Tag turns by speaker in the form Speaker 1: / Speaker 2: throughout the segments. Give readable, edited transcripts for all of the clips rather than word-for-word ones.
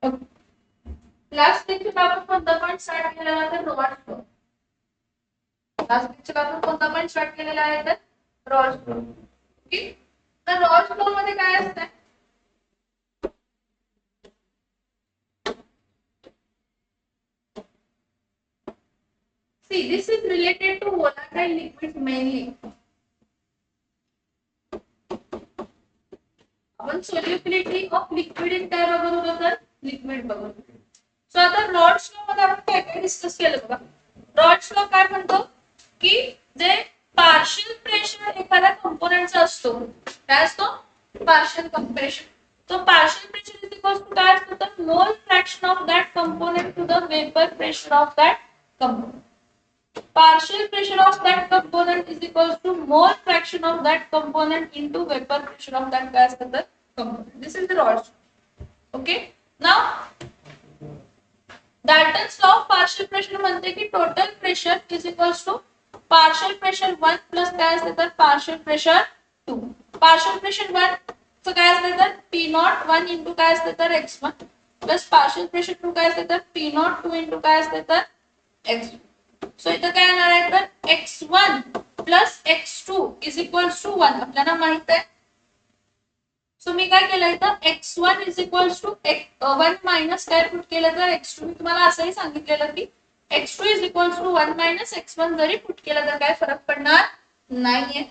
Speaker 1: Last lecture आपण कोणता point start केलेला आहे तर रॉड फ्लो. लास्ट लेक्चर आपण कोणता पॉईंट स्टार्ट केलेला आहे तर रॉड फ्लो. ओके, तर रॉड फ्लो मध्ये काय असतं? See, this is related to volatile liquids mainly. आपण solubility of liquid in काय बघत होतो तर लिक्विड बघत होतो. सो आता रॉड्स लॉ मध्ये आपण काय काय डिस्कस केलं बघा. रॉड्स लॉ काय म्हणतो की जे पार्शियल प्रेशर एखाद्या कंपोनेंटचा असतो काय असतो पार्शियल कंप्रेशन. तो partial pressure is equal to काय असतो तर mole fraction of that component to the vapour pressure of that component. Partial pressure of that component is equals to mole fraction of that component into vapor pressure of that gas component. This is the Raoult's law. Okay. Now, Dalton's law of partial pressure म्हणते की total pressure is equals to partial pressure 1 plus काय असते तर partial pressure 2. Partial pressure 1 चं काय असते तर P0 1 into काय असते तर x1 plus partial pressure 2 काय असते तर P0 2 into काय असते तर x2. सो इथं काय येणार आहे तर x1 plus x2 is equals to 1 आपल्याला माहित आहे. सो मी काय केलं इथं x1 is equals to 1 minus काय पुट केलं तर x2. मी तुम्हाला असंही सांगितलेलं की x2 is equals to 1 minus x1 जरी पुट केलं तर काय फरक पडणार नाहीये.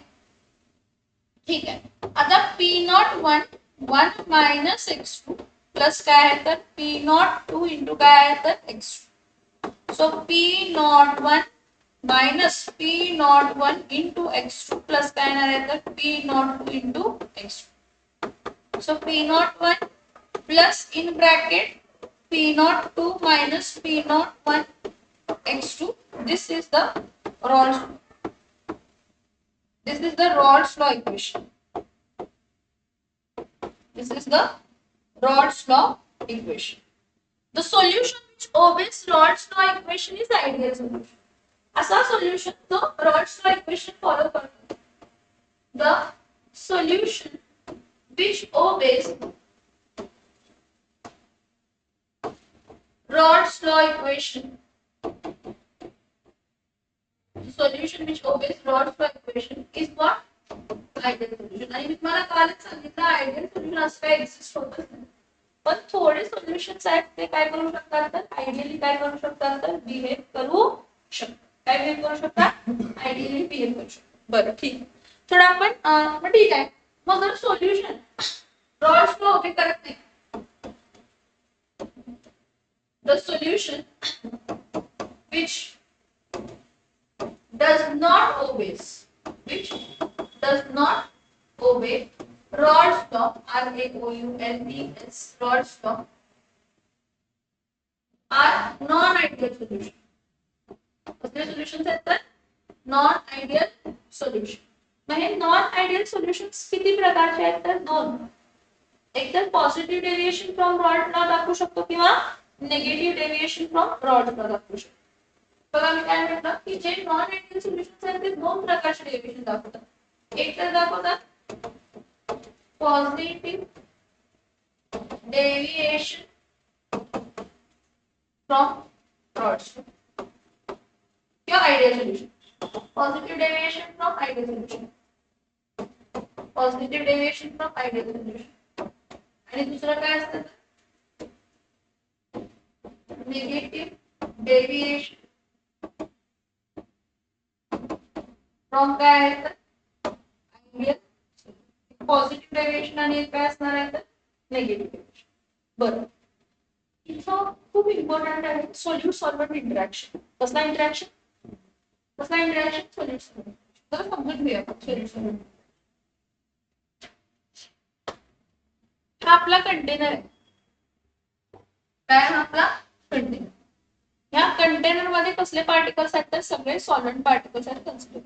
Speaker 1: ठीक आहे. आता P01 1 मायनस x2 प्लस काय आहे तर P02 इंटू काय आहे तर x2. So P01 minus P01 into x2 plus काय येणार आहे तर P02 into x2. So P01 plus in bracket P02 minus P01 x2. This is the Raoult's. This is the Raoult's law equation. This is the Raoult's law equation. The solution which obeys Raoult's law equation is ideal solution. असा solution तो Raoult's law equation follow करतो. The solution which obeys Raoult's law equation. The solution which obeys Raoult's law equation is what? Ideal solution. आणि मी तुम्हाला कालच सांगितलं ideal solution असं काही exist होतच नाही. पण थोडे सोल्युशन्स आहेत ते काय करू शकतात तर आयडियली काय करू शकतात तर बिहेव करू शकतात. काय बिहेव करू शकतात आयडियली बिहेव करू शकतात. बरं ठीक आहे. थोडं आपण मग ठीक आहे. मग जर सोल्युशन रॉल्स लॉ ओबे करत नाही the solution which does not obey Raoult's law RAOULTS Raoult's law are non-ideal solution. कसले सोल्युशन्स आहेत तर नॉन आयडियल सोल्युशन. मग हे नॉन आयडियल सोल्युशन्स किती प्रकारचे आहेत तर दोन. एक तर positive deviation from Raoult's law दाखवू शकतो किंवा negative deviation from Raoult's law दाखवू शकतो. बघा मी काय म्हटलं की जे नॉन आयडियल सोल्युशन्स आहेत ते दोन प्रकारचे डेव्हिएशन दाखवतात. एक तर दाखवतात positive deviation from Raoult's law किंवा ideal solution. Positive deviation from ideal solution. Positive deviation from ideal solution. आणि दुसरं काय असतं निगेटिव्ह डेव्हिएशन फ्रॉम काय आहे तर आयडियल. पॉझिटिव्ह डेव्हिएशन आणि एक काय असणार आहे तर निगेटिव्ह डेव्हिएशन. बरं इथं खूप इम्पॉर्टंट आहे सोल्यूट सॉल्व्हंट इंटरॅक्शन. कसला इंटरॅक्शन सोल्यूट सॉल्व्हंट. तर समजून घेऊया सोल्यूट सॉल्व्हंट. हा आपला कंटेनर आहे. काय हा आपला कंटेनर. या कंटेनर मध्ये कसले पार्टिकल्स आहेत तर सगळे सॉल्व्हंट पार्टिकल्स आहेत कन्सिडर.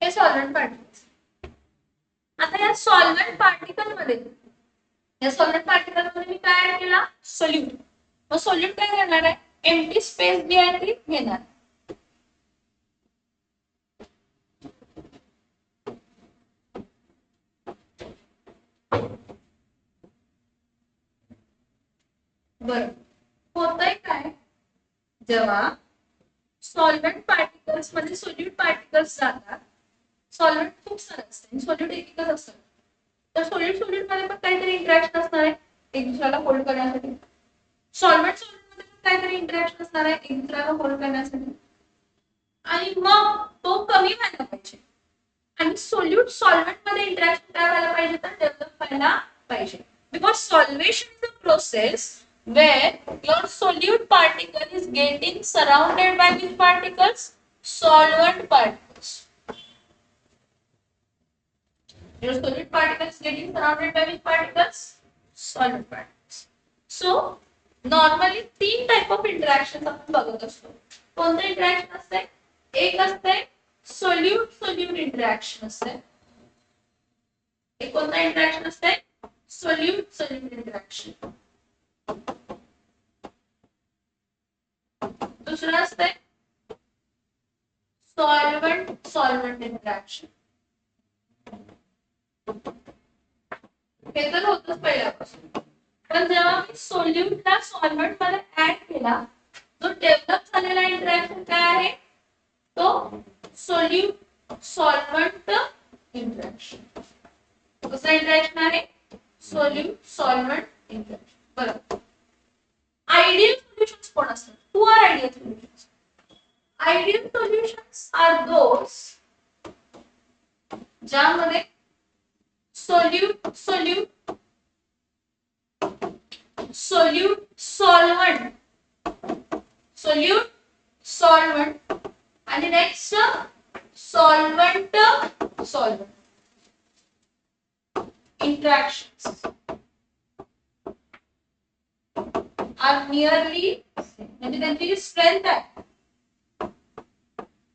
Speaker 1: हे सॉल्व्हंट पार्टिकल्स. आता या सॉल्व्हंट पार्टिकल मध्ये या सॉलिड पार्टिकल मध्ये मी काय ऍड केला, सोल्यूट. मग सोल्यूट काय करणार आहे, एम्प्टी स्पेस जी आहे ती घेणार. बरं, होतंय काय, जेव्हा सॉल्व्हेंट पार्टिकल्स मध्ये सोल्यूट पार्टिकल्स जातात, सॉल्व्हेंट खूप सारं असतं, सोल्यूट एकच असतं, तर सोल्यूट सोल्यूट मध्ये पण काहीतरी इंटरॅक्शन असणार आहे एक दुसऱ्याला होल्ड करण्यासाठी. सॉल्व्हेंट सॉल्व्हेंट मध्ये पण काहीतरी इंटरॅक्शन असणार आहे एक दुसऱ्याला होल्ड करण्यासाठी. आणि मग तो कमी व्हायला पाहिजे. आणि सोल्यूट सॉल्व्हेंट मध्ये इंटरॅक्शन काय व्हायला पाहिजे, तर डेव्हलप व्हायला पाहिजे. Because solvation is a process where your solute particle is getting surrounded by which particles, solvent particles. Your solute particle is getting surrounded by which particles, solvent particles. So normally तीन type of interaction आपण बघत असतो. कोणते interaction असते, एक असते solute solute interaction असते, एक कोणता इंटरॅक्शन असते, सोल्यूट सोल्यूट इंटरॅक्शन. दूसरा असते सॉल्वेंट सॉल्वेंट इंटरॅक्शन. हे तर होतच पहिल्यापासून, पण जेव्हा मी सोल्यूटला सॉल्वेंट मध्ये ऍड केला, जो डेव्हलप झालेला इंटरॅक्शन काय आहे, तो सोल्यूट सॉल्वेंट इंटरॅक्शन. दुसरा इंटरॅक्शन आहे सोल्यूट सॉल्वेंट इंटरॅक्शन. बरोबर. आयडियल सोल्युशन्स कोण असतात, who are ideal solutions? Ideal solutions are those ज्यामध्ये solute solute solute solvent solute solvent आणि next solvent solvent interactions are nearly म्हणजे त्यांची जी स्ट्रेंथ आहे,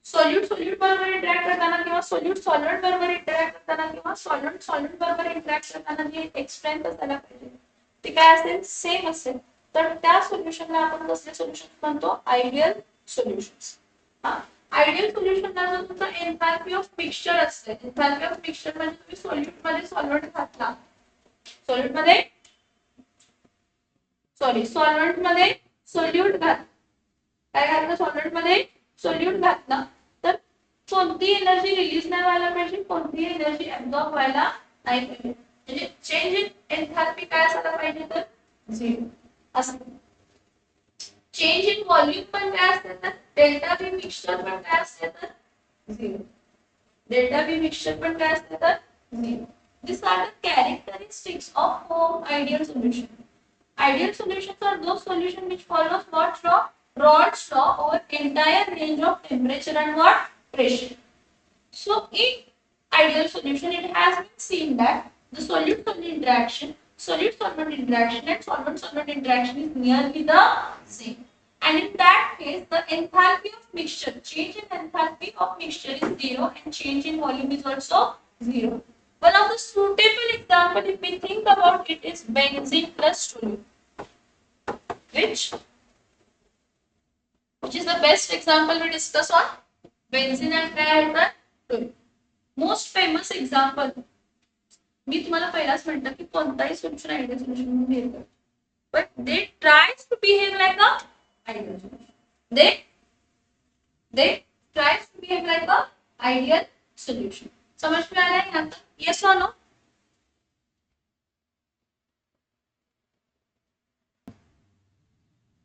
Speaker 1: सोल्यूट सोल्यूट बरोबर इंटरॅक्ट करताना किंवा सोल्यूट सॉल्व्हेंट बरोबर इंटरॅक्ट करताना किंवा सॉल्व्हेंट सॉल्व्हेंट बरोबर इंटरॅक्ट करताना जी एक स्ट्रेंथ असायला पाहिजे ती काय असेल, सेम असेल. तर त्या सोल्युशनला आपण कसले सोल्युशन म्हणतो, आयडियल सोल्युशन्स. आयडियल सोल्युशनला जो तुमचा एन्थॅल्पी ऑफ मिक्सचर असते, एन्थॅल्पी ऑफ मिक्सचर म्हणजे तुम्ही सोल्यूट मध्ये सॉल्व्हेंट घातला, सोल्यूट मध्ये सॉल्व्हेंट मध्ये सोल्यूट घात, काय घातलं, सॉल्व्हेंट मध्ये सोल्यूट घातला, तर कोणती एनर्जी रिलीज नाही व्हायला पाहिजे, कोणती एनर्जी ऍब्सॉर्ब व्हायला नाही पाहिजे. म्हणजे चेंज इन एन्थॅल्पी काय असायला पाहिजे, तर 0 असं. चेंज इन व्हॉल्यूम पण काय असते, तर डेल्टा व्ही मिक्सचर पण काय असते, तर 0. डेल्टा व्ही मिक्सचर पण काय असते, तर 0. These are the characteristics of ideal solution. Ideal solutions are those solutions which follows what law? Rod's law over entire range of temperature and what? Pressure. So in ideal solution, it has been seen that the solute-solute interaction, solute-solvent interaction and solvent-solvent interaction is nearly the same. And in that case, the enthalpy of mixture, change in enthalpy of mixture is 0 and change in volume is also 0. One of the suitable example, if we think about it, is benzene plus toluene. Which is the best example we discuss on benzene and toluene. Most famous example, मी तुम्हाला पहिलाच म्हटलं की कोणताही solution ideal solution म्हणून behave करतो, but they tries to behave like a ideal solution. They tries to behave like a ideal solution. समझ में आ रहा है यहाँ तक? यस और no?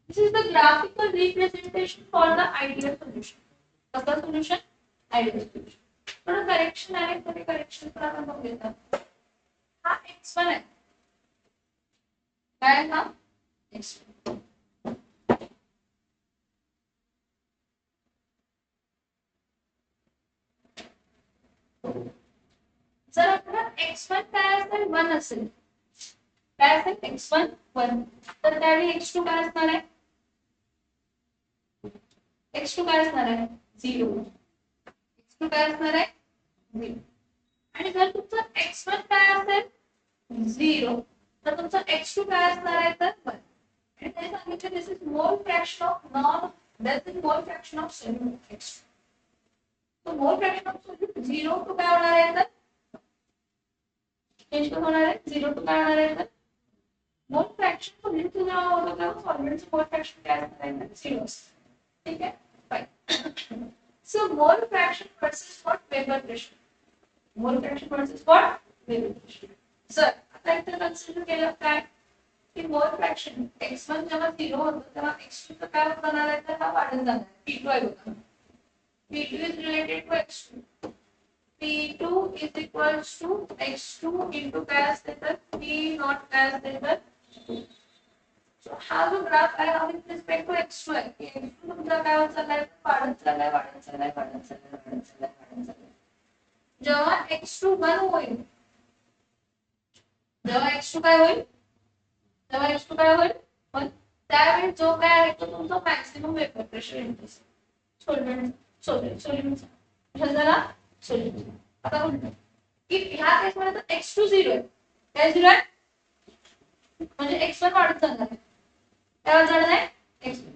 Speaker 1: This is the graphical representation for the ideal solution. What's the solution? Ideal solution. थोड़ा correction आहे, थोड़ी करेक्शन पर आपण बघूया. हा x1 आहे, काय हा x1. जर आपला x1 काय असेल, 1 असेल, काय असेल, x1 1, तर त्यावेळी x2 काय असणार आहे, x2 काय असणार आहे, 0. x2 काय असणार आहे, 0. आणि जर तुमचं x1 काय असेल, 0, तर तुमचा x2 काय असणार आहे तर 1. आणि ते सांगितलं this is mole fraction of non this is mole fraction of solute x2. तो मोल फ्रॅक्शन ऑफ सोल्यूट 0 टू काय होणार आहे तर चेंज होणार आहे 0 टू काय होणार आहे तर मोल फ्रॅक्शन सोल्यूट जेव्हा होतं तेव्हा सॉल्व्हेंटचं मोल फ्रॅक्शन काय असणार आहे तर 0 असतं. ठीक आहे फाईन. सो मोल fraction versus what vapour pressure. मोल fraction versus what vapour pressure. जर आता इथे कन्सिडर केलं काय की मोल फ्रॅक्शन x1 जेव्हा 0 होतं तेव्हा x2 चं काय होणार आहे तर हा वाढत जाणार आहे p2 आहे बघा. p2 is related to x2. p2 is equals to x2 into काय असते तर p not काय असते तर 2. सो हा जो ग्राफ आहे हा विथ रिस्पेक्ट टू x2 आहे की x2 तुमचा काय होत चाललाय वाढत चाललाय वाढत चाललाय वाढत चाललाय वाढत चाललाय वाढत चाललाय. जेव्हा x2 1 होईल जेव्हा x2 काय होईल तेव्हा x2 काय होईल पण त्यावेळी जो काय आहे तो तुमचा मॅक्सिमम वेपर प्रेशर येतो सोल्व्हेंट सोल्व्हेंट झाला सोल्व्हेंट. आता उलट की ह्या केस मध्ये तर x2 0 आहे काय 0 आहे म्हणजे x1 वाढत जाणार आहे तेव्हा जाणार आहे x1.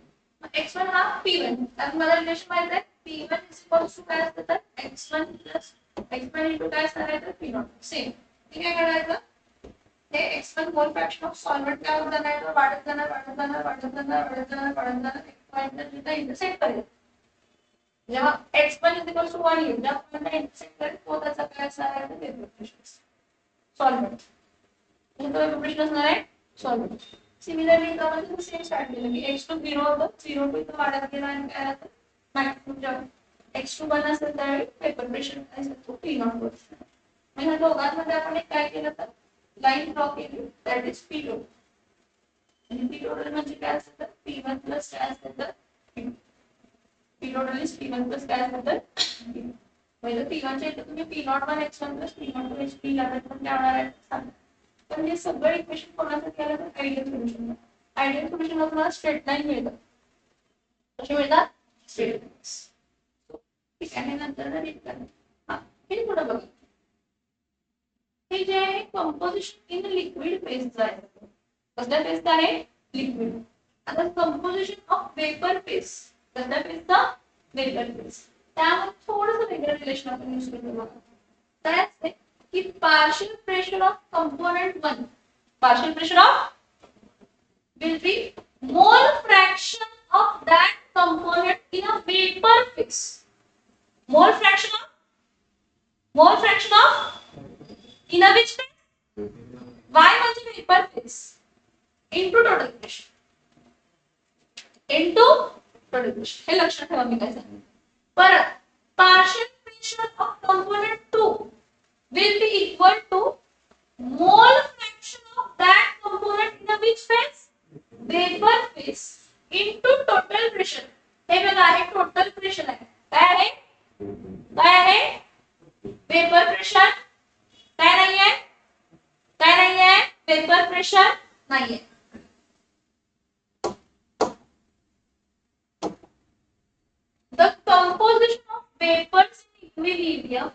Speaker 1: x1 हा p1 त्यात मला रिलेशन माहित आहे p1 इज इक्वल्स टू काय असतं तर x1 प्लस x1 इंटू काय असणार आहे तर p0 सेम. ठीक आहे करायचं हे x1 मोल फ्रॅक्शन ऑफ सॉल्व्हेंट काय होत जाणार तर वाढत जाणार वाढत जाणार वाढत जाणार वाढत जाणार वाढत जाणार एक पॉइंटला जिथे इंटरसेक्ट करेल जेव्हा x1 इज इक्वल्स टू 1 येईल ज्या पॉइंटला इंटरसेक्ट करेल तो त्याचा काय असणार आहे तर वेपर प्रेशर सॉल्व्हेंट म्हणजे तो वेपर प्रेशर असणार आहे सॉल्व्हेंट. सिमिलरली इथं आपण सेम स्टार्ट केलं की x2 0 होतं 0 टू इथं वाढत गेला आणि काय राहतं मॅक्सिमम जेव्हा x2 1 असेल त्यावेळी वेपर प्रेशर काय असेल तो p0 वर असणार. मग ह्या दोघांमध्ये आपण एक काय केलं तर लाइन ड्रॉ केली दॅट इज p total. आणि p total म्हणजे काय असतं तर p1 प्लस काय असतं तर p total is p1 plus काय असतं तर म्हणजे p1 च्या इथे तुम्ही p01 x1 plus p02 hp लागत पण काय होणार आहे सांगा. पण हे सगळं इक्वेशन कोणासाठी आलं तर आयडियल सोल्युशन. आयडियल सोल्युशन तुम्हाला स्ट्रेट लाईन मिळतात. कशी मिळतात स्ट्रेट लाईन्स. ठीक आहे नंतर रीड करा. हा हे थोडं बघा हे जे आहे कंपोजिशन इन लिक्विड फेज आहे कसल्या फेज आहे लिक्विड. आता कंपोजिशन ऑफ वेपर फेज कसल्या फेजचा वेपर फेज त्यामध्ये थोडंसं वेगळं रिलेशन आपण यूज करतो बघा. काय असते की partial pressure of component 1 partial pressure of will be mole fraction of that component in a vapor phase. Mole fraction of in a which phase? Y म्हणजे vapor phase into total pressure. into total pressure. हे लक्षात ठेवा मी काय सांगितलं. परत partial pressure of component 2 will be equal to mole fraction of that component in a which phase? Vapor phase into total pressure. हे बघा हे total pressure आहे. काय आहे? काय आहे? Vapor pressure. काय नाहीये? काय नाहीये? Vapor pressure नाहीये. The composition of vapors in equilibrium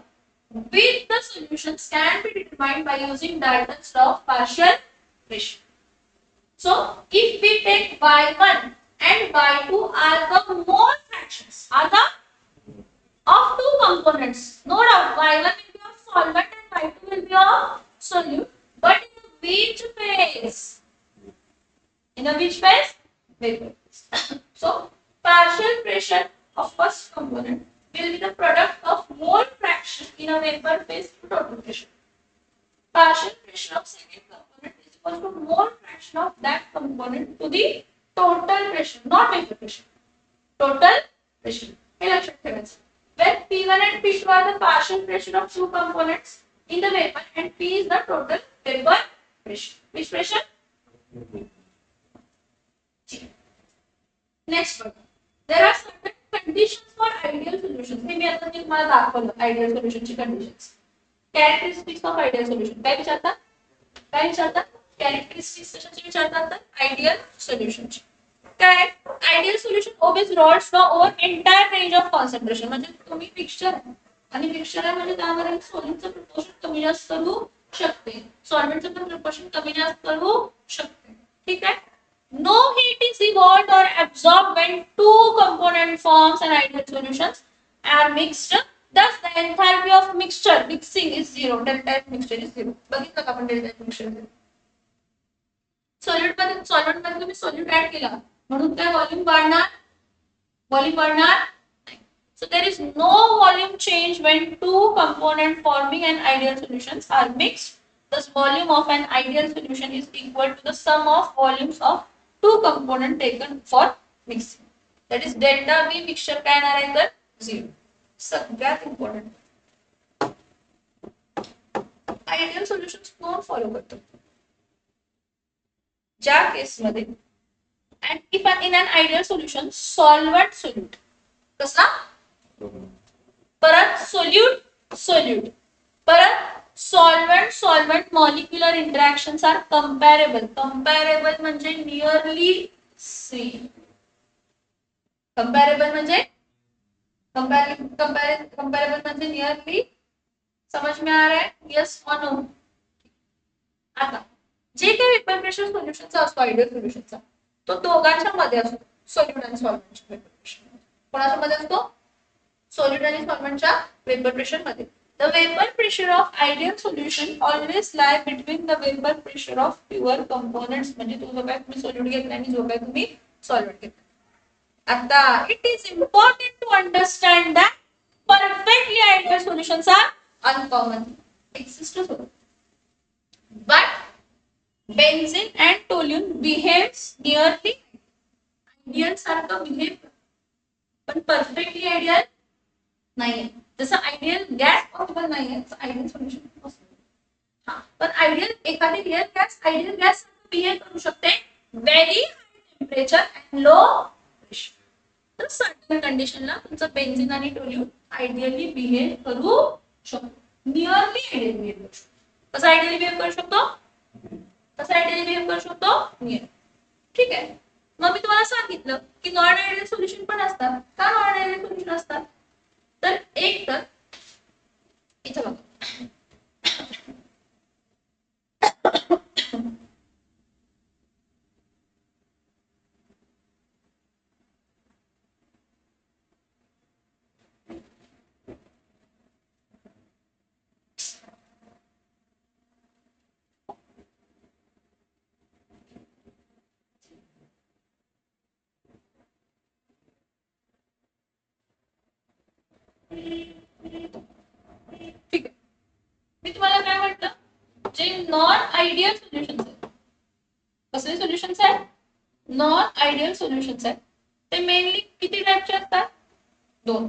Speaker 1: with the solutions can be determined by using Dalton's law of partial pressure. So, if we take Y1 and Y2 are the mole fractions, are the of two components. No doubt, Y1 will be of solvent and Y2 will be of solute. But in which phase? In a which phase? Vapor phase. So, partial pressure of first component will be the product of mole fraction in a vapor phase to total pressure. Partial pressure of second component is equal to mole fraction of that component to the total pressure, not vapor pressure. Total pressure. हे लक्षात ठेवायचं. When P1 and P2 are the partial pressure of two components in the vapor and P is the total vapor pressure. Which pressure? Next one. There are certain conditions for ideal solutions. हे मी आता तुम्हाला दाखवलं ideal solution ची conditions. Characteristics of ideal solution. काय विचारतात? काय विचारतात? Characteristics कशाची विचारतात तर ideal solution ची. काय? Ideal solution obeys Raoult's law over entire range of concentration. म्हणजे तुम्ही मिक्सचर आणि मिक्सचर आहे म्हणजे त्यामध्ये सोल्यूटचं प्रपोर्शन कमी जास्त करू शकते. सॉल्व्हेंटचं पण प्रिपरेशन कमी जास्त करू शकते. ठीक आहे. No heat is evolved or absorbed when two component forms and ideal solutions are mixed. Thus, the enthalpy of mixing is zero. Delta F mixture is zero. बघितलं का आपण delta F mixture zero. Solvent मध्ये तुम्ही solute add केला म्हणून काय volume वाढणार. So there is no volume change when two component forming an ideal solutions are mixed. Thus volume of an ideal solution is equal to the sum of volumes of two component taken for mixing. That is delta V mixture काय येणार आहे तर 0. सगळ्यात important ideal solutions कोण follow करतो ज्या केस मध्ये and if in an ideal solution solvent solute कसा परत सोल्यूट परत सॉल्व्हेंट मॉलिक्युलर इंटरॅक्शन्स आर कंपॅरेबल म्हणजे नियरली सेम. कंपॅरेबल म्हणजे नियरली समझ में आ रहा है? यस और नो. आता जे काही वेपर प्रेशर सोल्युशनचा असतो आयडियल सोल्युशनचा तो दोघांच्या मध्ये असतो. सोल्यूट आणि सॉल्व्हेंटच्या वेपर प्रेशर कोणाच्या मध्ये असतो? सोल्यूट आणि सॉल्व्हेंटच्या वेपर प्रेशर मध्ये. The vapor pressure of ideal solution always lie between the vapor pressure of pure components. म्हणजे तो जो काय तुम्ही सोल्यूट घेतला आणि जो काय तुम्ही सॉल्व्हेंट घेतला. आता it is important to understand that perfectly ideal solutions are uncommon. Exist होतो. But benzene and toluene behaves nearly ideal सारखं behave पण perfectly ideal नाहीये. जसं आयडियल गॅस पॉसिबल नाहीये आयडियल सोल्युशन पॉसिबल. हा पण आयडियल एखादी real gas ideal gas behave करू शकते very high temperature and low pressure. तर सर्टन कंडिशनला तुमचं बेन्झीन आणि टोल्यून आयडियली बिहेव करू शकतो. नियरली आयडियल बिहेव करू शकतो. कसं आयडियली बिहेव करू शकतो? नियर. ठीक आहे. मग मी तुम्हाला सांगितलं की नॉन आयडियल सोल्युशन पण असतात. का नॉन आयडियल सोल्युशन असतात? तर एक तर इथं बघा ठीक आहे. मी तुम्हाला काय म्हटलं जे नॉन आयडियल सोल्युशन्स आहेत कसले सोल्युशन्स आहेत नॉन आयडियल सोल्युशन्स आहेत ते मेनली किती टाइपचे असतात? दोन.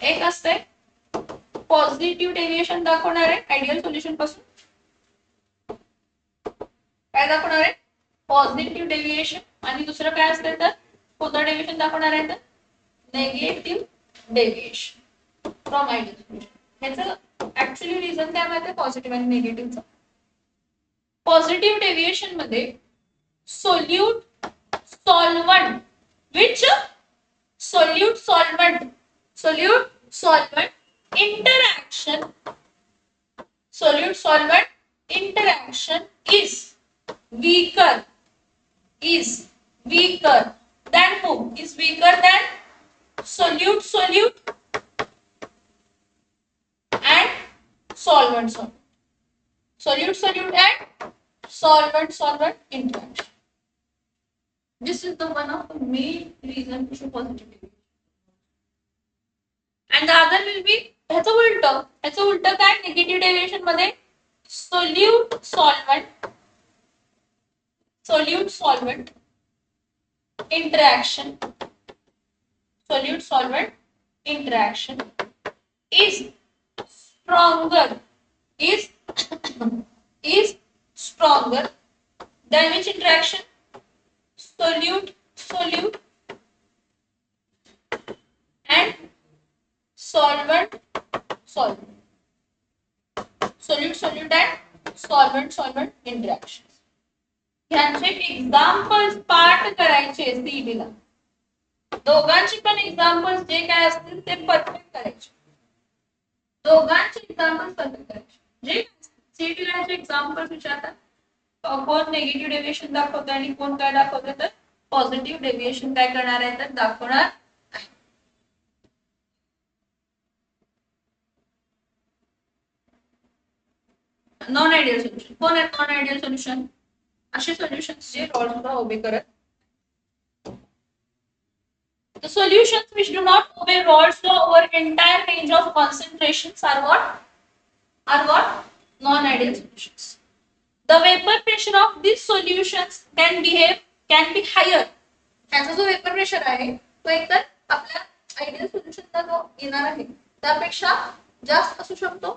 Speaker 1: एक असते पॉझिटिव्ह डेव्हिएशन दाखवणारे आयडियल सोल्युशन पासून. काय दाखवणार आहे? Positive deviation. आणि दुसरं काय असते तर कोणतं डेव्हिएशन दाखवणार आहे तर negative deviation from ideal solution. ह्याचं ऍक्च्युअली रिझन काय माहिती आहे पॉझिटिव्ह आणि निगेटिव्हचं? पॉझिटिव्ह डेव्हिएशन मध्ये solute solvent which solute solvent interaction is weaker than whom? Is weaker than solute and solvent and solvent interaction. This is the one of the main reason to show positivity. And the other will be ह्याचं उलट काय negative deviation मध्ये solute solvent interaction is stronger than which interaction? Solute and solvent solute and solvent interactions. ह्यांचे examples पाठ करायचे CET ला. दोघांची पण एक्झाम्पल्स जे काय असतील ते परफेक्ट करायचे. दोघांचे एक्झाम्पल्स परफेक्ट करायचे. जे सीईटी चे एक्झाम्पल विचारतात, कोण निगेटिव्ह डेव्हिएशन दाखवतं आणि कोण काय दाखवतं, तर पॉझिटिव्ह डेव्हिएशन काय करणार आहे तर दाखवणार. नॉन आयडियल सोल्युशन कोण आहे? नॉन आयडियल सोल्युशन असे सोल्युशन्स जे रॉड्सला उभे करत. The solutions which do not obey Raoult's law over entire range of concentrations are what? Are what? Non-ideal solutions. The vapor pressure of these solutions can be higher. त्याचा जो vapour pressure आहे तो एकतर आपल्या ideal सोल्युशनचा जो येणार आहे त्यापेक्षा जास्त असू शकतो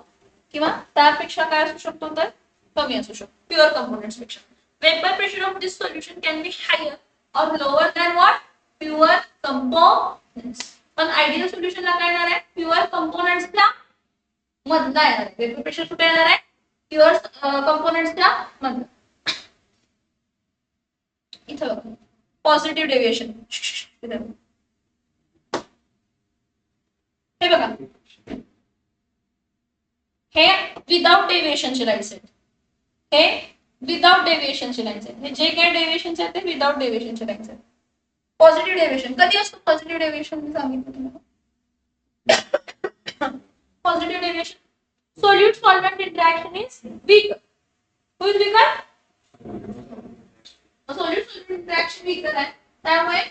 Speaker 1: किंवा त्यापेक्षा काय असू शकतो तर कमी असू शकतो. प्युअर कंपोनेंट्स पेक्षा vapour pressure of this solution can be higher और lower than what? Pure components. पण आयडियल सोल्युशनला काय येणार आहे? प्युअर कंपोनेंट्सच्या मधला येणार आहे. वेपर प्रेशर कुठे येणार आहे? प्युअर कंपोनेंट्सच्या मधला. इथं बघा पॉझिटिव्ह डेव्हिएशन हे बघा हे विदाउट डेव्हिएशनचे लाईन्स आहेत. हे विदाउट डेव्हिएशनचे लाईन्स आहेत. हे जे काही डेव्हिएशन्स आहेत ते विदाउट डेव्हिएशनचे लाईन्स आहेत. पॉझिटिव्ह डेव्हिएशन कधी असतो? पॉझिटिव्ह डेव्हिएशन मी सांगितलं तुम्हाला. Positive deviation solute solvent interaction is weaker. Who is weaker? solute solvent interaction weaker आहे त्यामुळे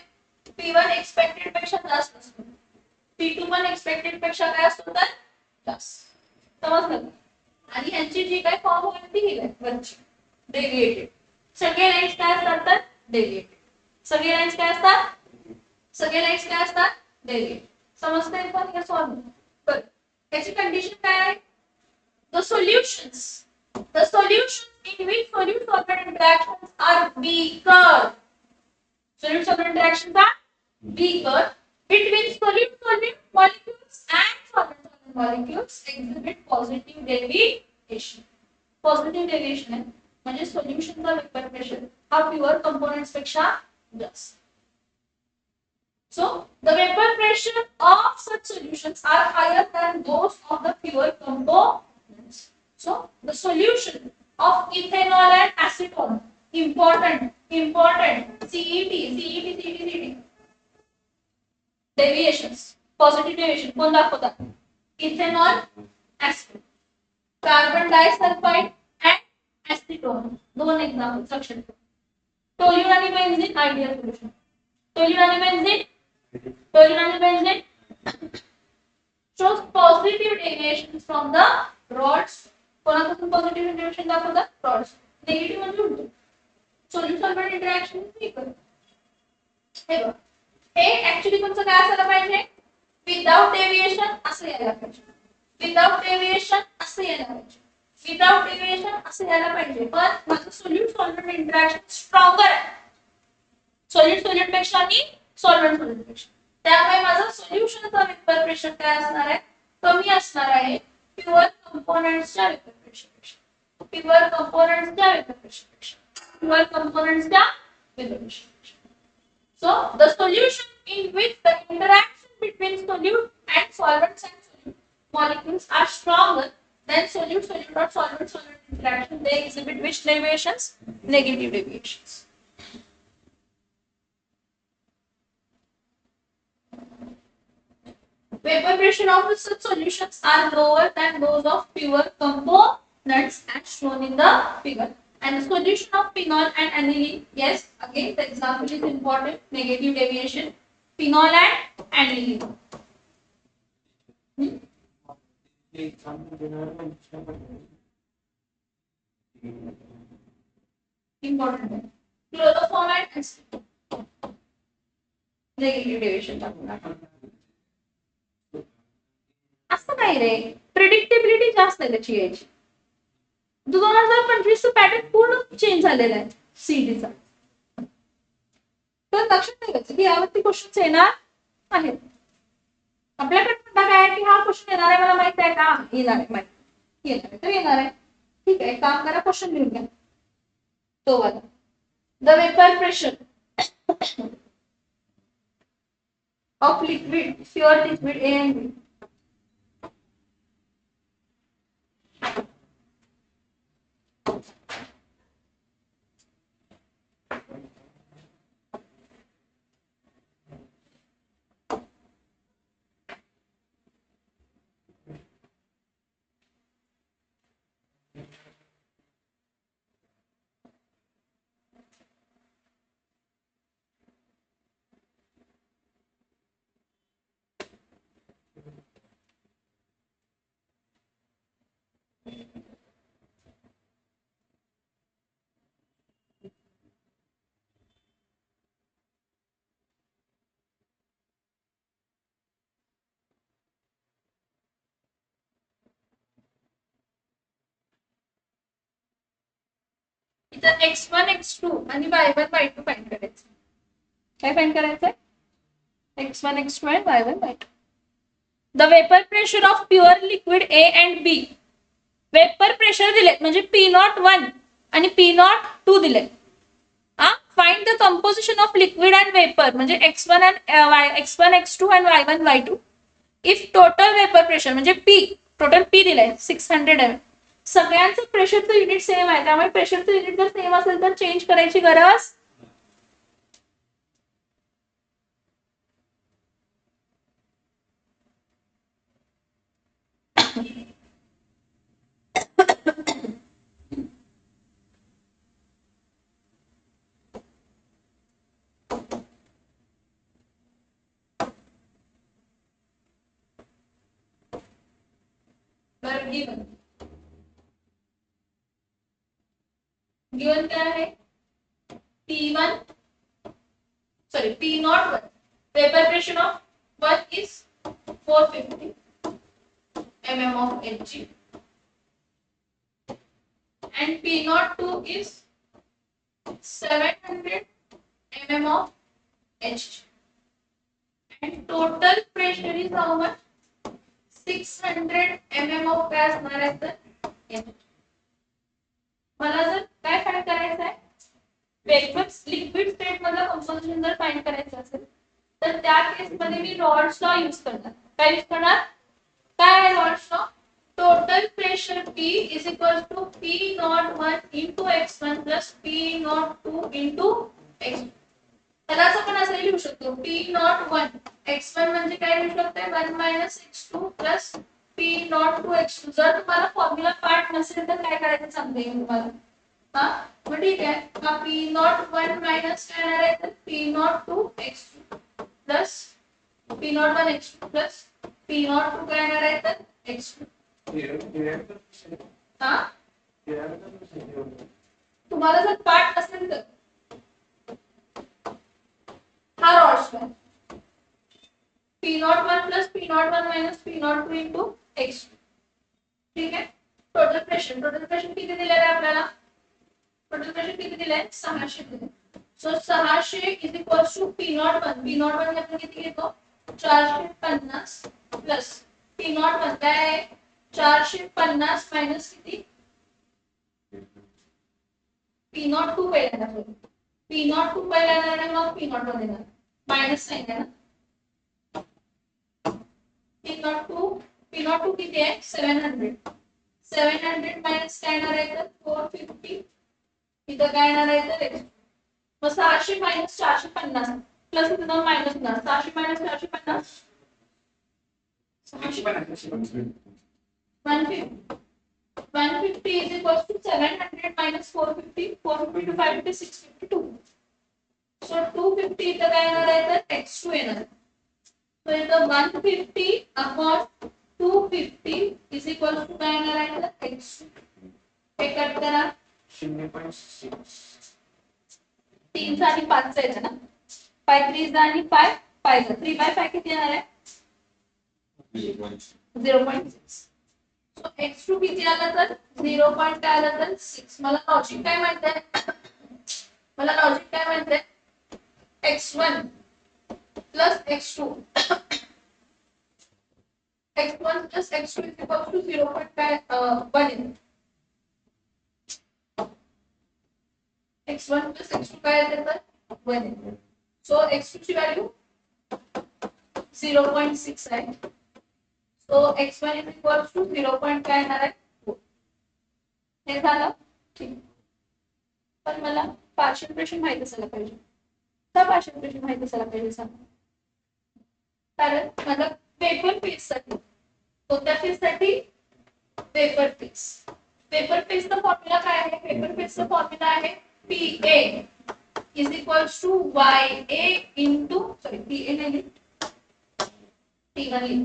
Speaker 1: P1 expected पेक्षा जास्त असतो. P2 पण expected पेक्षा काय असतो तर जास्त. समजलं? आणि यांची जी काय फॉर्म होईल ती ही आहे वरची डेव्हिएटेड. सगळे लाईन्स काय असतात तर डेव्हिएटेड. सगळे लाईन्स काय असतात? सगळे लाईन्स काय असतात? डेव्हिएटेड. समजतंय पण हे सॉल्व कर. त्याची कंडिशन काय आहे? The solutions in which solute solvent interactions are weaker. Solute solvent interactions are weaker between solute solvent molecules and solvent solvent molecules exhibit positive deviation. Positive deviation आहे म्हणजे सोल्युशनचा वेपर प्रेशर हा pure components पेक्षा जास्त. So the vapor pressure of such solutions are higher than those of the pure components. So the solution of ethanol and acetone important CET deviations positive deviation कोण दाखवतात? Ethanol acetone carbon disulphide and acetone दोन example लक्षात ठेवा. Toluene आणि benzene ideal solution. Toluene आणि benzene shows positive deviations from the rods. कोणापासून positive deviation दाखवतात? Raoult's. Negative म्हणजे उलट. Solute solvent interaction vapour. हे बघ हे ऍक्च्युअली तुमचं काय असायला पाहिजे? विदाउट डेव्हिएशन असं यायला पाहिजे. विदाउट डेव्हिएशन असं यायला पाहिजे. विदाउट डेव्हिएशन असं यायला पाहिजे. पण माझं सोल्यूट सॉल्व्हेंट इंटरॅक्शन स्ट्रॉंगर आहे. सोल्यूट पेक्षा आणि सॉल्व्हेंट पेक्षा. त्यामुळे माझं सोल्युशनचा वेपर प्रेशर काय असणार आहे? कमी असणार आहे प्युअर कंपोनेंट्सच्या वेपर प्रेशरपेक्षा. प्युअर कंपोनेंट्सच्या वेपर प्रेशरपेक्षा. प्युअर कंपोनेंट्सच्या वेपर प्रेशरपेक्षा. So the solution in which the interaction between solute and solvents and solute molecules are stronger than solute or solvent interaction, they exhibit which deviations? Negative deviations. Vapor pressure of such solutions are lower than those of pure components as shown in the figure. And the solution of phenol and aniline, yes, again the example is important. Negative deviation, phenol and aniline. Important. Chloroform and acetone. Negative deviation. असं नाही रे, predictability जास्त आहे त्याची याची. 2025 pattern पूर्ण change झालेला आहे सीईटीचा. तर लक्षात ठेवायचं की यावरती क्वेश्चन येणार आहेत. आपल्याकडे म्हणता काय की हा क्वेश्चन येणार आहे मला माहित आहे का? येणार आहे माहिती. येणार आहे तर येणार आहे. ठीक आहे, काम करा, क्वेश्चन लिहून घ्या तो वाला. The vapour pressure of liquid pure liquid A and B. इथं x1 x2 आणि y1 y2 फाइंड करायचं. काय फाइंड करायचंय? x1 x2 and y1 y2. The vapor pressure of pure liquid A and B. Vapour pressure दिले म्हणजे P01 आणि P02 दिले. Find the composition of liquid and vapour म्हणजे x1 and x1 x2 and y1 y2. If total vapour pressure म्हणजे P total P दिलाय 600 ml. सगळ्यांचं प्रेशरचं unit same आहे त्यामुळे प्रेशरचं युनिट जर सेम असेल तर चेंज करायची गरज गिवन क्या है P1 sorry P01 vapor pressure of 1 is 450 mm of Hg and P02 is 700 mm of Hg and total pressure is how much 600 mm of काय असणार आहे तर Hg. मला जर काय फाइंड करायचं आहे वेपर लिक्विड स्टेट मधलं कंपोजिशन जर फाइंड करायचं असेल तर त्या केस मध्ये मी रॉड्स लॉ यूज करणार. काय यूज करणार? काय आहे rods law? Total pressure P is equal to P01 into x1 plus P02 into x2. त्यालाच आपण असं लिहू शकतो P01 x1 म्हणजे काय लिहू शकतो 1 minus x2 plus P02 x2. जर तुम्हाला फॉर्म्युला पार्ट नसेल तर काय करायचं सांगते मी तुम्हाला. मग ठीक आहे हा P01 मायनस काय येणार आहे तर P02 x2 plus P01 x2 plus P02 काय येणार आहे तर x2. तुम्हाला जर पार्ट असेल तर हा rods law P01 plus P01 minus P02 into x2. ठीक आहे. टोटल प्रेशर किती दिलेलं आहे आपल्याला? टोटल प्रेशर किती दिलंय 600 दिले. So 600 is equals to P01 P01 आपण किती घेतो 450 प्लस P01 काय आहे 450 मायनस किती P02 पहिल्यांदा P02 पहिल्यांदा आणि मग P01 येणार मायनस साइन आहे ना. P02 किती आहे 700 मायनस काय येणार आहे तर 450 इथं काय येणार आहे तर x. मग 600 मायनस 450 प्लस इथं जाऊन मायनस होणार 600 minus 450 150 is equals to 700 minus 450 450 to 550 652. So 250 इथं काय येणार आहे तर x2 येणार. So इथं 150 upon 250 is equals to काय येणार आहे तर x2. हे कट करा 0.6 3 चा आणि 5 चा येतं ना 5 3 चा आणि 5 5 चा 3/5 किती येणार आहे 0.6. सो x2 किती आला तर 0. काय आला तर 6. मला लॉजिक काय माहिती आहे x1 plus x2 x1 plus x2 is equal to 0.1 x1 plus x2 काय येते तर 1 येते. सो x2 ची व्हॅल्यू 0.6 आहे. So x1 is equal to 0. काय येणार आहे 4. हे झालं ठीक. पण मला पार्शियल प्रेशर माहित असायला पाहिजे. का पार्शियल प्रेशर माहित असायला पाहिजे सांगा. कारण मला पेपर फेज साठी कोणत्या फेज साठी पेपर फेजचा फॉर्म्युला काय आहे पेपर फेजचा फॉर्म्युला आहे PA is equals to YA into PA नहीं P1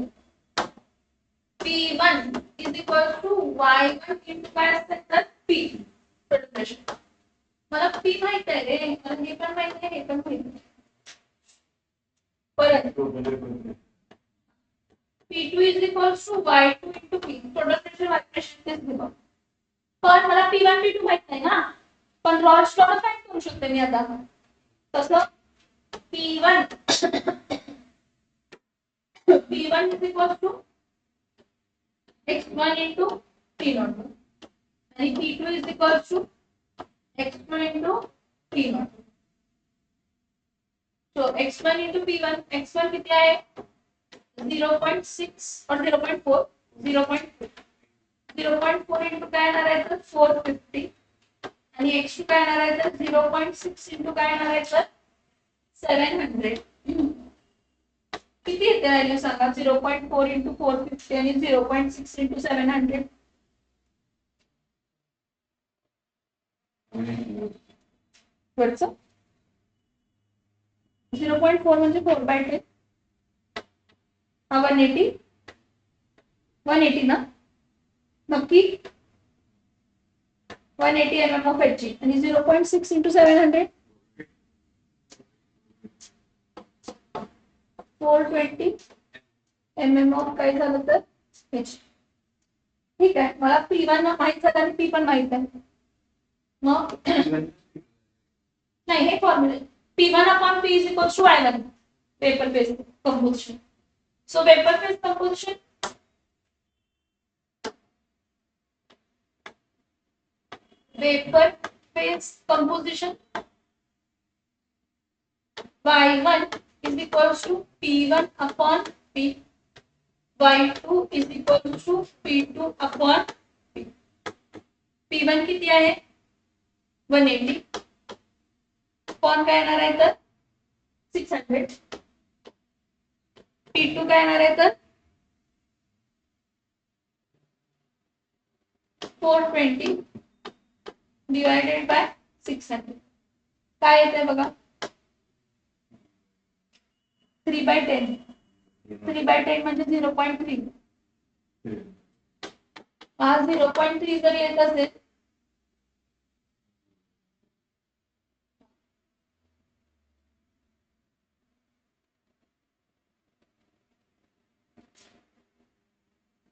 Speaker 1: P1 is equals to Y1 into काय असतं तर P टोटल प्रेशर. मला P माहित आहे रे मला हे पण माहित आहे हे पण माहित आहे. परत P2 is equals to Y2 into P total pressure Y pressure तेच दिलं. पण मला P1 P2 माहित नाही ना पण रॉल्स लॉ फाइंड करू शकते मी आता. कसं P1 P1 is equal to x1 into P0 आणि P2 is equal to x2 into P0. So x1 into P1, x1 किती आहे 0.6 और 0.4 0.4 into काय येणार आहे तर 450 आणि x2 काय येणार आहे तर 0.6 into काय येणार आहे तर 700. किती येते व्हॅल्यू सांगा 0.4 into 450 आणि 0.6 into 700. वरचं 0.4 म्हणजे 4/10 हा 180 ना नक्की 180 mm ऑफ एच आणि 0.6 into 700 420 mm ऑफ काय झालं तर एच. ठीक आहे मला P1 माहित झालं आणि P पण माहित आहे मग नाही हे formula P1 upon P is equals to I1 vapor phase composition. So vapor phase composition Y1 is equals to P1 upon P. Y2 is equals to P2 upon P. P1 किती आहे 180 upon काय येणार आहे तर 600. P2 काय येणार आहे तर 420 divided by 600 काय येते बघा 3/10 3/10 म्हणजे 0.3 हा 0.3 जर येत असेल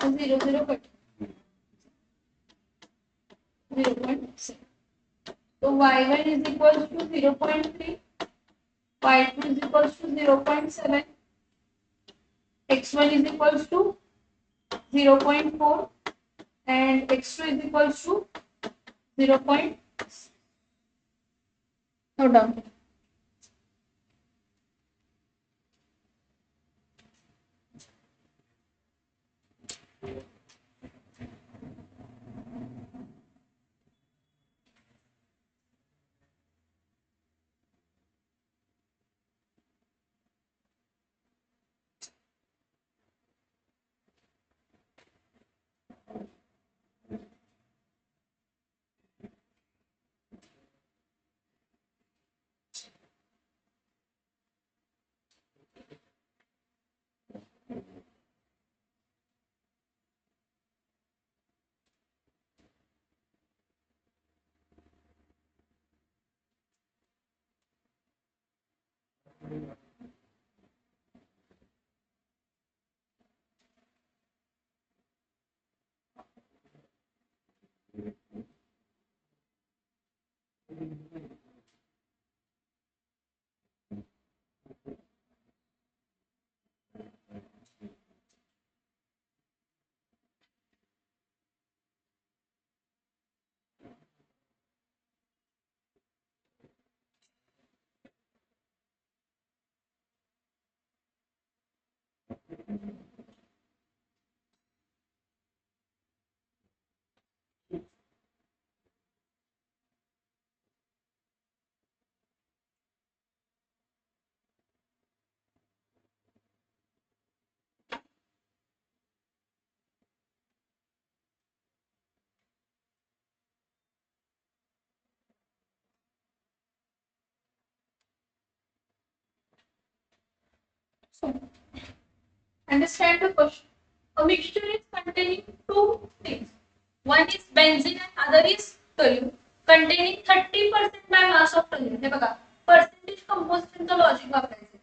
Speaker 1: तर 0 कट 0.6 तो y1 is equals to 0.3 y2 is equals to 0.7 x1 is equals to 0.4 and x2 is equals to 0. Note down. So, understand the question. A mixture is containing two things. One is benzene and other is toluene. Containing 30% by mass of toluene. हे बघा percentage composition चं logic वापरायचं.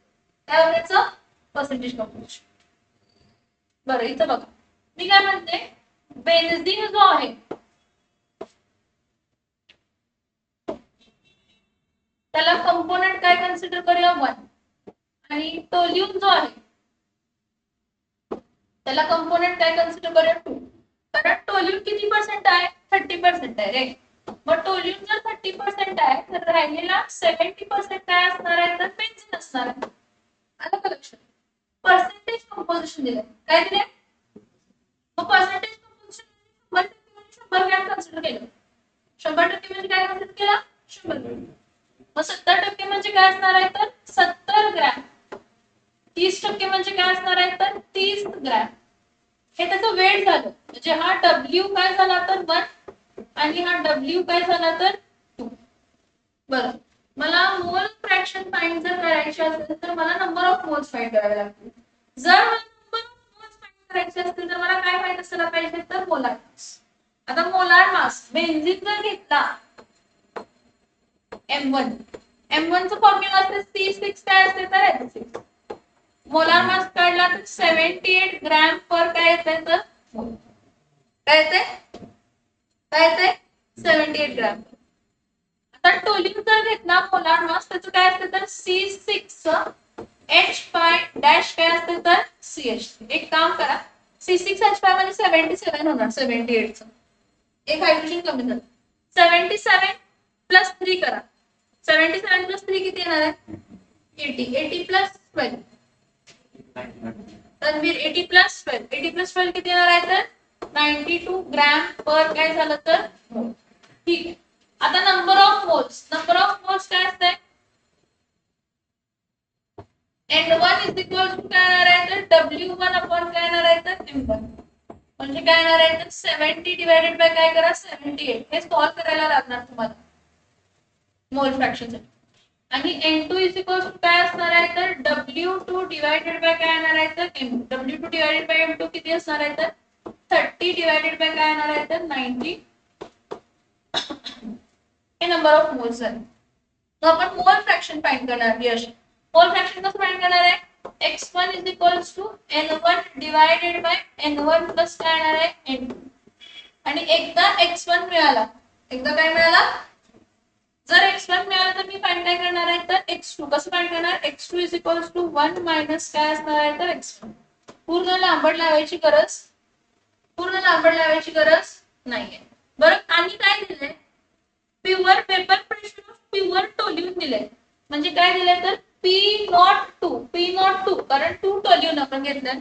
Speaker 1: काय वापरायचं percentage composition. बरं इथं बघा मी काय म्हणते बेन्झीन जो आहे त्याला कंपोनेंट काय कन्सिडर करूया 1 आणि टोल्यून जो आहे त्याला कंपोनेंट काय कन्सिडर करूया 2 कारण टोल्यून किती पर्सेंट आहे 30% आहे राईट मग टोल्यून जर 30% आहे तर राहिलेला 70% काय असणार आहे तर बेन्झीन असणार आहे आलं का लक्षात पर्सेंटेज कंपोजिशन दिले काय दिले मग पर्सेंटेज कंपोजिशन 100% ग्रॅम कन्सिडर केलं 100% म्हणजे काय कन्सिडर केला 100 ग्रॅम मग 70% म्हणजे काय असणार आहे तर 70 ग्रॅम 30% म्हणजे काय असणार आहे तर 30 ग्रॅम हे त्याचं वेट झालं म्हणजे हा W काय झाला तर 1 आणि हा W काय झाला तर 2 बरं मला मोल फ्रॅक्शन फाइंड जर करायचे असेल तर मला नंबर ऑफ मोल्स फाइंड करावे लागतील जर मला नंबर ऑफ मोल्स फाइंड करायचे असतील तर मला काय माहित असायला पाहिजे तर मोलार मास आता मोलार मास बेन्झीन जर घेतला M1 चा फॉर्म्युला असते C6 काय असते तर H6 मोलार मास काढला तर 78 ग्रॅम पर काय येते तर मोल काय येते 78 ग्रॅम आता टोल्यून जर घेतला मोलार मास त्याचं काय असते तर C6 H5 डॅश काय असते तर CH एक काम करा C6 H5 म्हणजे 77 होणार 78 चं एक हायड्रोजन कमी झालं 77 प्लस 3 करा 77 प्लस 3 किती येणार आहे 80 प्लस 12 तन्वीर 80 प्लस 12 किती येणार आहे तर 92 ग्रॅम पर काय झालं तर मोल ठीक आहे आता नंबर ऑफ मोल्स काय असते N1 इज इक्वल टू काय येणार आहे तर W1 अपॉन काय येणार आहे तर M1 म्हणजे काय येणार आहे तर 70 डिवाइडेड बाय काय करा 78 हे सॉल्व करायला लागणार तुम्हाला मोल फ्रॅक्शन साठी आणि N2 इज इक्वल टू काय असणार आहे तर W2 डिवाइडेड बाय काय येणार आहे तर M2 W2 divided by M2 किती असणार आहे तर 30 डिवाइडेड बाय काय येणार आहे तर 90 हे नंबर ऑफ मोल्स आहे तो आपण मोल फ्रॅक्शन फाइंड करणार यश मोल फ्रॅक्शन कसं फाइंड करणार आहे x1 is equals to n1 divided by n1 plus काय येणार आहे n2 आणि एकदा x1 मिळाला एकदा काय मिळाला जर x1 मिळाला तर मी फाइंड काय करणार आहे तर x2 कसं फाइंड करणार x2 is equals to 1 minus काय असणार आहे तर x1 पूर्ण लांबड लावायची गरज नाहीये बरं आणि काय दिलंय pure paper pressure of pure toluene दिलंय म्हणजे काय दिलंय तर P02 कारण 2 टोल्यून आपण घेतलं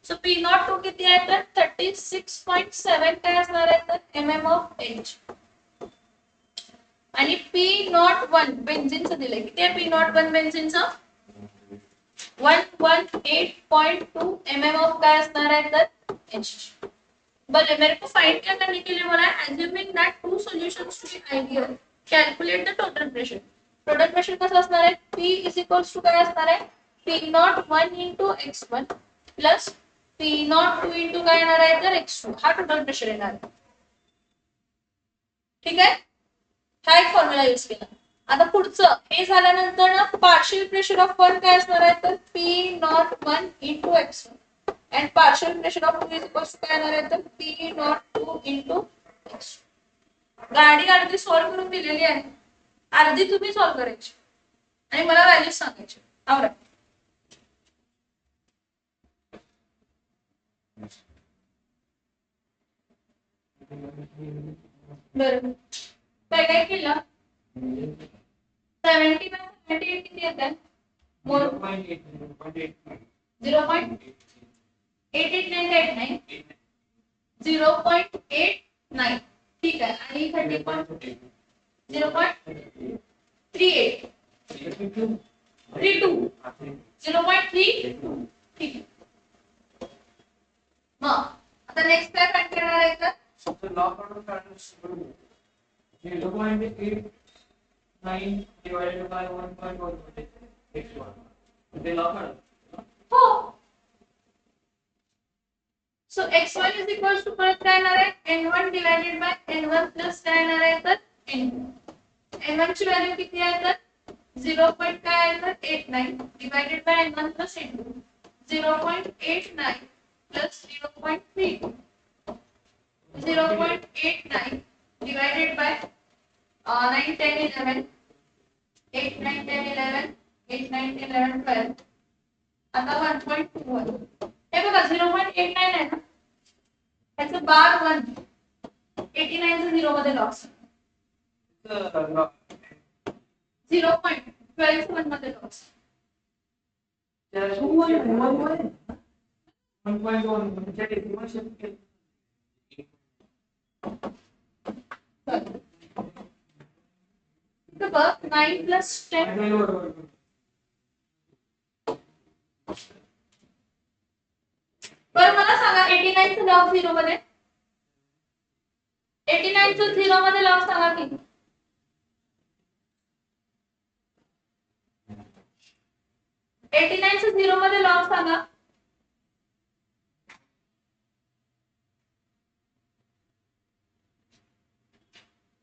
Speaker 1: सो P02 किती आहे तर 36.7 काय असणार आहे तर mm of H आणि P01 बेन्झीनचं दिलंय किती आहे P01 बेन्झीनचं 118.2 mm of काय असणार आहे तर H भले मेरे को फाइंड क्या करने के लिए बोला है assuming that two solutions to be ideal calculate the total pressure कसं असणार आहे P is equals to काय असणार आहे P01 into x1 plus P02 into काय येणार आहे तर x2 हा टोटल प्रेशर येणार आहे ठीक आहे हा एक फॉर्म्युला यूज केला आता पुढचं हे झाल्यानंतर ना पार्शियल प्रेशर ऑफ वन काय असणार आहे तर P01 into x1 and partial pressure of 2 is equals to काय येणार आहे तर P02 into x गाडी अर्धी सॉल्व करून दिलेली आहे अर्धी तुम्ही सॉल्व करायची आणि मला व्हॅल्यूज सांगायचे आवरा बरोबर काय काय केलं 70 by 78 किती येतात 0.889 0.89 ठीक आहे आणि 0.38 32 0.32 ठीक आहे मग आता नेक्स्ट काय फाइंड करणार आहे का
Speaker 2: So log out of patterns 0.89 divided by 1.1 x1. They log out.
Speaker 1: हो so x1 is equals to परत काय येणार आहे n1 divided by n1 plus काय येणार आहे तर n2 n1 ची व्हॅल्यू किती आहे तर 0. काय आहे तर 89 divided by n1 plus n2 0.89 plus 0.32 0.89 divided by 9 10 11 8, 9, 10, 11, 8, 9, 10, 11, 12. आता 1.21. हे बघा 0.89 आहे ना, त्याचं बार 1, 89 चं 0 मध्ये लॉस, 0.12 1 मध्ये लॉस.
Speaker 2: 1.1
Speaker 1: तर बघ 9 प्लस 10. बरं मला सांगा 89 चं लॉग 0 मध्ये, 89 चं 0 मध्ये लॉग सांगा की. 89 चं 0 मध्ये लॉग सांगा.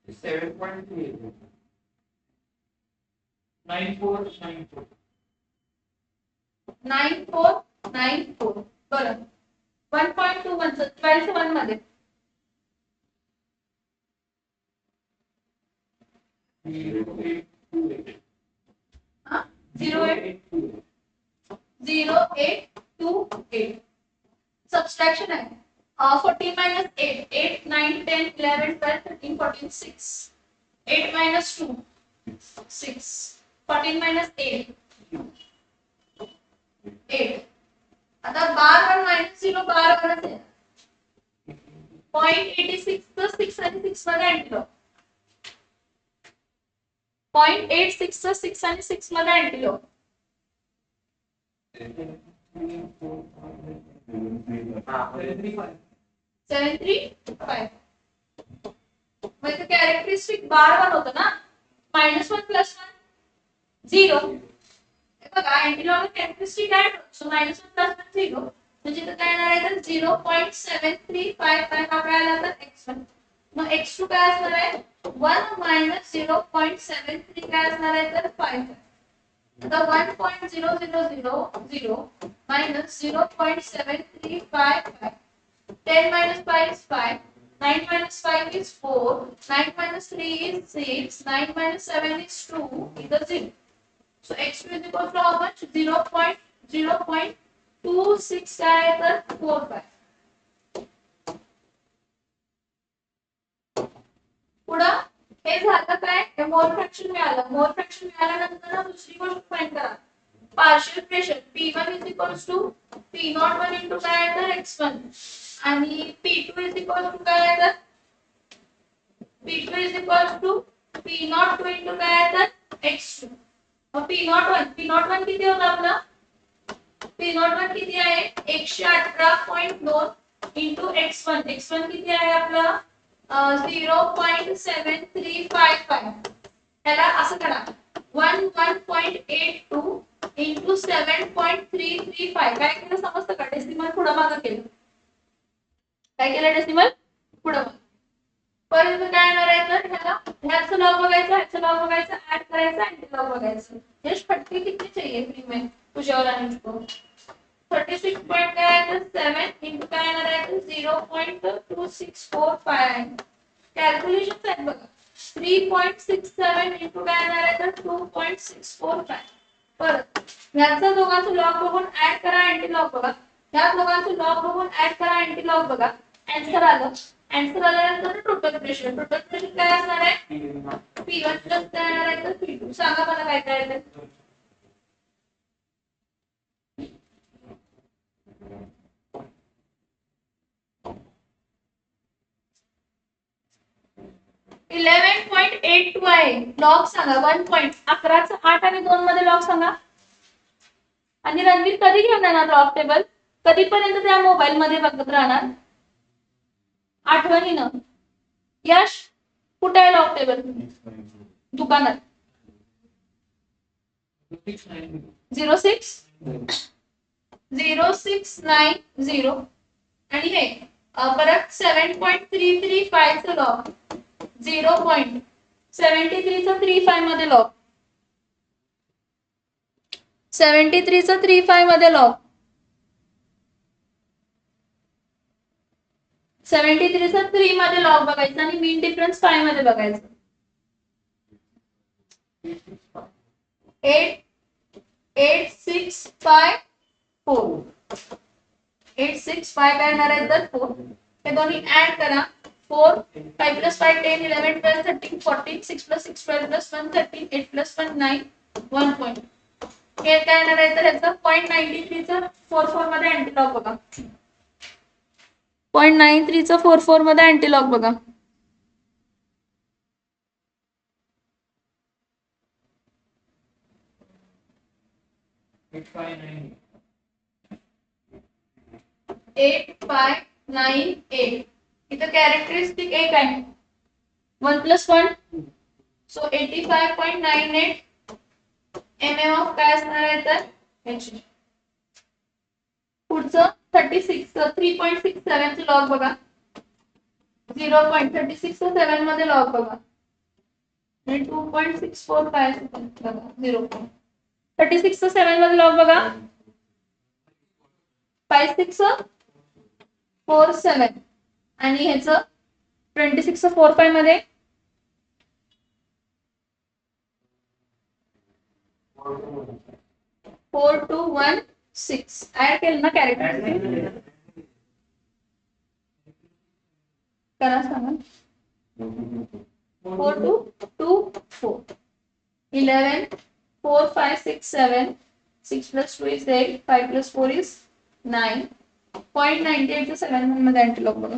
Speaker 2: 7.3 9494.
Speaker 1: 9494. बरं 1.21 चं 12 चं 1 मध्ये
Speaker 2: 0828.
Speaker 1: हा 0828. सबट्रैक्शन है. 14 minus 8, 8, 9, 10, 11, 12, 13, 14, 6. 8 minus 2, 6. 14 minus 8, 8. आता बार 1 minus 0 बार 1 आहे. 0.86 चं 6 आणि 6 मध्ये अँटीलॉग. 0.86 चं 6 आणि 6 मध्ये अँटीलॉग. 735. म्हणजे कॅरेक्टरिस्टिक बार 1 होतं ना, -1 + 1 0. हे बघा अँटीलॉग कॅरेक्टरिस्टिक काय सो -1 + 1 0. म्हणजे इथं काय येणार आहे तर 0.7355 हा काय आला तर x1. मग x2 काय असणार आहे 1 - 0.73 काय असणार आहे तर 5. आता 1.0000 minus 0.7355. 10 minus 5 is 5. 9 minus 5 is 4. 9 minus 3 is 6. 9 minus 7 is 2. Either 0. So x2 is equal to how much? 0.26 काय आहे तर 45. पुढं हे झालं काय हे मोल फ्रॅक्शन मिळालं. मोल फ्रॅक्शन मिळाल्यानंतर ना दुसरी गोष्ट फाइंड करा. Partial pressure P1 is equals to P01 into काय आहे तर x1 आणि P2 is equals to काय आहे तर P2 is equals to P02 into काय आहे तर x2. मग P01 किती होतं आपलं P01 किती आहे 118.2 into x1. x1 किती आहे आपलं 0.7355. याला असं करा 1.82 into 7.335. काय केलं समजतं का डेसिमल पुढे मागे केलं. काय केलं डेसिमल पुढे मागे. परत काय येणार आहे तर ह्याचं लॉग बघायचं, ह्याचं लॉग बघायचं, ऍड करायचं आणि लॉग बघायचं. यश फटके कितने चाहिए फ्री में तुझ्यावर आणि तुझको 36 पॉइंट काय आहे तर 7 into काय येणार आहे तर 0.2645. कॅल्क्युलेशन्स आहेत बघा 3.67 into काय येणार आहे तर 2.645. परत ह्याचा दोघांचं लॉग बघून ऍड करा अँटी लॉग बघा. ह्या दोघांचं लॉग बघून ऍड करा अँटी लॉग बघा. आन्सर आलं. आन्सर आल्यानंतर टोटल प्रेशर काय असणार आहे P1 प्लस काय येणार आहे तर P2. सांगा मला काय काय आहे 11.82 आहे. लॉग सांगा 1 पॉइंट 11चं 8 आणि 2 मध्ये लॉग सांगा. आणि रणवीर कधी घेऊन येणार लॉग टेबल कधीपर्यंत त्या मोबाईल मध्ये बघत राहणार आठवणीनं. यश कुठे आहे लॉग टेबल दुकानात 0690 आणि हे परत 7.335 चं लॉग 0.73 चं 35 मध्ये लॉग 73 चं 35 मध्ये लॉग 73 चं 3 मध्ये लॉग बघायचं आणि मीन डिफरन्स 5 मध्ये बघायचं. 8,654 8,6,5 काय येणार आहे तर 4. हे दोन्ही ऍड करा. 4 5 plus 5 10 11 12 13 14 6 plus 6 12 plus 1 13 8 plus 1 9 1 point. हे काय येणार आहे तर ह्याचं 0.93 चं 44 मध्ये अँटीलॉग बघा. 0.93 चं 44 मध्ये अँटीलॉग बघा.
Speaker 2: Eight five nine.
Speaker 1: 8598 इथं कॅरेक्टरिस्टिक एक आहे 1 plus 1 सो 85.98 mm ऑफ काय असणार आहे तर H. पुढचं 36 3.67 चं लॉग बघा. 0.36 चं 7 मध्ये लॉग बघा आणि 2.64 काय असेल बघा 0.36 चं 7 मध्ये लॉग बघा 5647 आणि ह्याचं 26 चं 45 मध्ये 4216 ऍड केलं ना कॅरेक्टर करा सांगा 4224 11 4 5 6 7 6 plus 2 is 8 5 plus 4 is 9 0.98 चं 7 मध्ये अँटीलॉग बघा.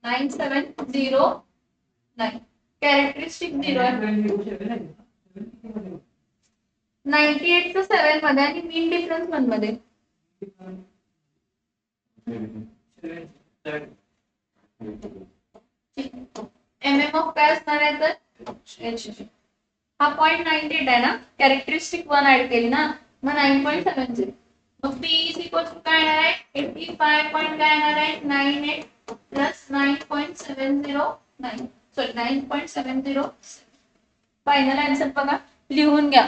Speaker 2: Nine seven.
Speaker 1: 9709 कॅरेक्टरिस्टिक 0 आहे. 98 चं 7 मध्ये आणि मीन डिफरन्स 1 मध्ये. mm ऑफ काय असणार आहे तर H. हा 0.98 आहे ना कॅरेक्टरिस्टिक 1 ऍड केली ना मग 9.70. मग P इज इक्वल टू काय येणार आहे 85 पॉइंट काय येणार आहे 98 प्लस 9.709 सॉरी 9.70. फायनल आन्सर बघा लिहून घ्या.